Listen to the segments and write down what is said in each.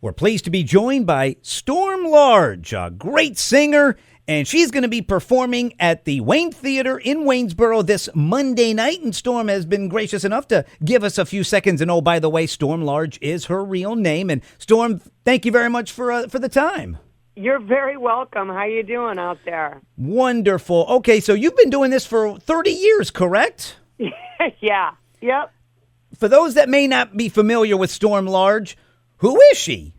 We're pleased to be joined by Storm Large, a great singer, and she's going to be performing at the Wayne Theater in Waynesboro this Monday night. And Storm has been gracious enough to give us a few seconds. And oh, by the way, Storm Large is her real name. And Storm, thank you very much for the time. You're very welcome. How you doing out there? Wonderful. Okay, so you've been doing this for 30 years, correct? Yeah. Yep. For those that may not be familiar with Storm Large, who is she?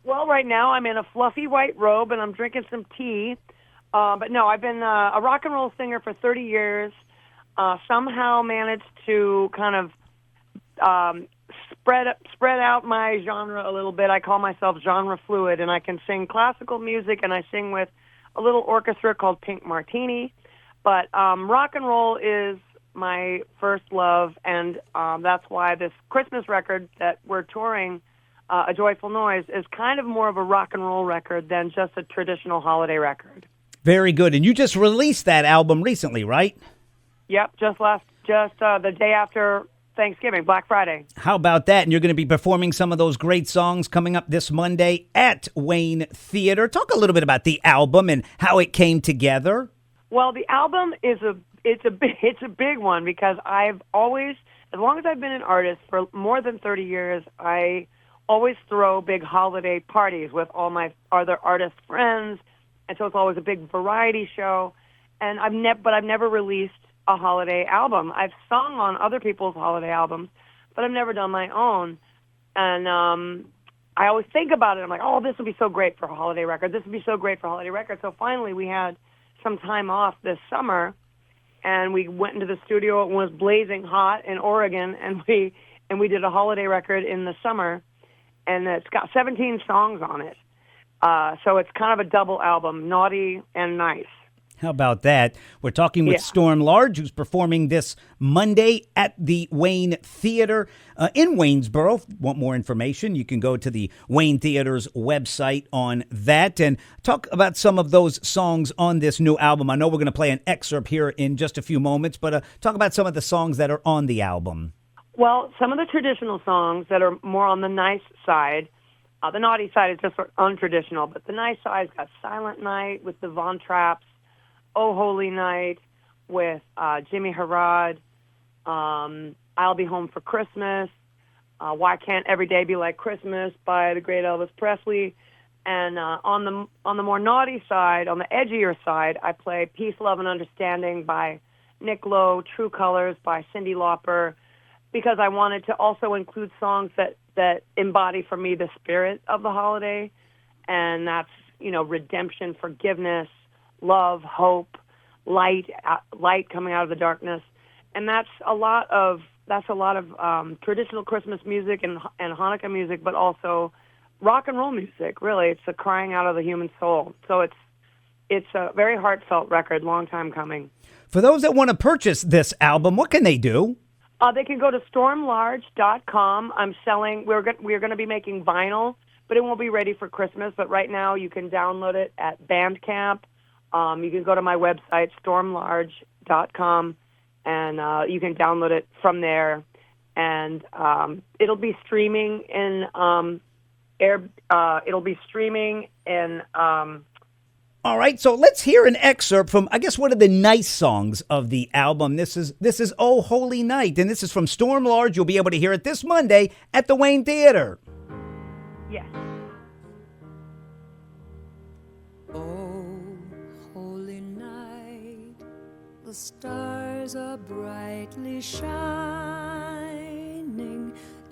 Well, right now I'm in a fluffy white robe and I'm drinking some tea. But no, I've been a rock and roll singer for 30 years. Somehow managed to kind of spread out my genre a little bit. I call myself genre fluid, and I can sing classical music, and I sing with a little orchestra called Pink Martini. But rock and roll is my first love, and that's why this Christmas record that we're touring, A Joyful Noise, is kind of more of a rock and roll record than just a traditional holiday record. Very good. And you just released that album recently, right? Yep, just the day after Thanksgiving, Black Friday. How about that? And you're going to be performing some of those great songs coming up this Monday at Wayne Theater. Talk a little bit about the album and how it came together. Well, the album is it's a big one because I've always, as long as I've been an artist for more than 30 years, I always throw big holiday parties with all my other artist friends, and so it's always a big variety show. And I've never released a holiday album. I've sung on other people's holiday albums, but I've never done my own. And I always think about it. I'm like, oh, this would be so great for a holiday record. This would be so great for a holiday record. So finally we had some time off this summer, and we went into the studio. It was blazing hot in Oregon, and we did a holiday record in the summer, and it's got 17 songs on it. So it's kind of a double album, naughty and nice. How about that? We're talking with Storm Large, who's performing this Monday at the Wayne Theater in Waynesboro. Want more information? You can go to the Wayne Theater's website on that and talk about some of those songs on this new album. I know we're going to play an excerpt here in just a few moments, but talk about some of the songs that are on the album. Well, some of the traditional songs that are more on the nice side. The naughty side is just sort of untraditional, but the nice side's got Silent Night with the Von Trapps, Oh Holy Night with Jimmy Harrod, I'll Be Home for Christmas, Why Can't Every Day Be Like Christmas by the great Elvis Presley. And on the more naughty side, on the edgier side, I play Peace, Love, and Understanding by Nick Lowe, True Colors by Cyndi Lauper, because I wanted to also include songs that embody for me the spirit of the holiday, and that's, redemption, forgiveness, love, hope, light coming out of the darkness. And that's a lot of traditional Christmas music and Hanukkah music, but also rock and roll music. Really, it's a crying out of the human soul. So it's a very heartfelt record, long time coming. For those that want to purchase this album, what can they do? They can go to stormlarge.com. We're going to be making vinyl, but it won't be ready for Christmas. But right now you can download it at Bandcamp. You can go to my website, stormlarge.com, and you can download it from there. And it'll be streaming in All right, so let's hear an excerpt from, I guess, one of the nice songs of the album. This is Oh Holy Night, and this is from Storm Large. You'll be able to hear it this Monday at the Wayne Theater. Yes. The stars are brightly shining.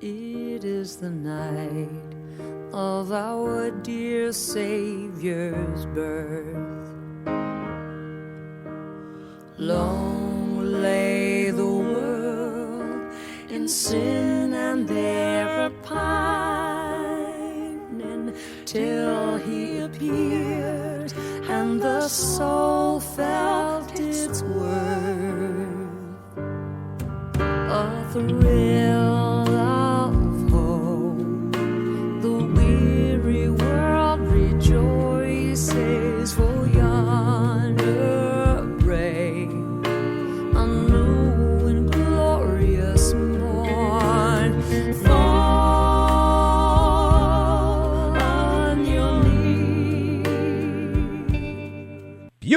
It is the night of our dear Savior's birth. Long lay the world in sin and there pining, till he appeared and the soul felt its worth. A thrill of hope, the weary world rejoices, for yonder break a new. Fall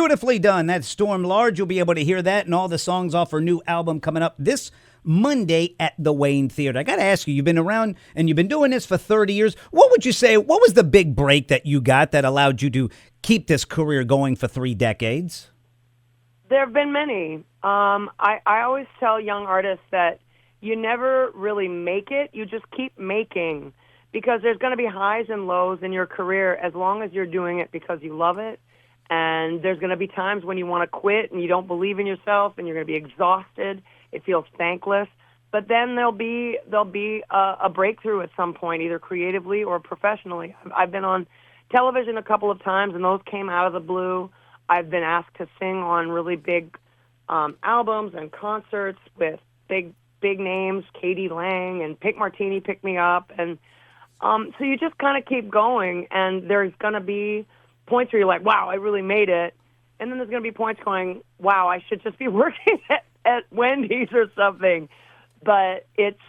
Beautifully done. That's Storm Large. You'll be able to hear that and all the songs off her new album coming up this Monday at the Wayne Theater. I got to ask you, you've been around and you've been doing this for 30 years. What would you say, what was the big break that you got that allowed you to keep this career going for 3 decades? There have been many. I always tell young artists that you never really make it. You just keep making, because there's going to be highs and lows in your career as long as you're doing it because you love it. And there's going to be times when you want to quit and you don't believe in yourself and you're going to be exhausted. It feels thankless. But then there'll be a breakthrough at some point, either creatively or professionally. I've been on television a couple of times, and those came out of the blue. I've been asked to sing on really big albums and concerts with big names, Katie Lang and Pick Martini picked me up. And so you just kind of keep going, and there's going to be points where you're like, wow, I really made it. And then there's going to be points going, wow, I should just be working at Wendy's or something. But it's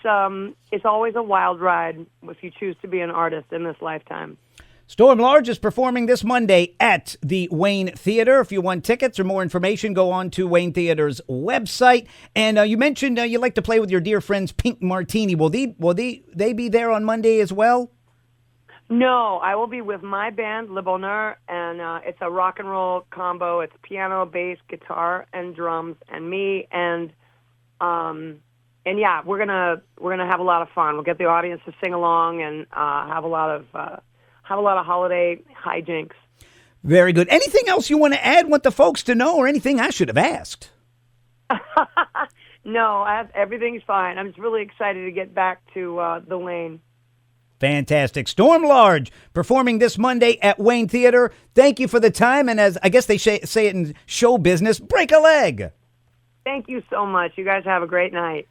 always a wild ride if you choose to be an artist in this lifetime. Storm Large is performing this Monday at the Wayne Theater. If you want tickets or more information, go on to Wayne Theater's website. And you mentioned you like to play with your dear friends Pink Martini. Will they be there on Monday as well? No, I will be with my band, Le Bonheur, and it's a rock and roll combo. It's piano, bass, guitar, and drums, and me. And yeah, we're gonna have a lot of fun. We'll get the audience to sing along and have a lot of holiday hijinks. Very good. Anything else you want to add, want the folks to know, or anything I should have asked? No, everything's fine. I'm just really excited to get back to the Wayne. Fantastic. Storm Large performing this Monday at Wayne Theater. Thank you for the time. And as I guess they say it in show business, break a leg. Thank you so much. You guys have a great night.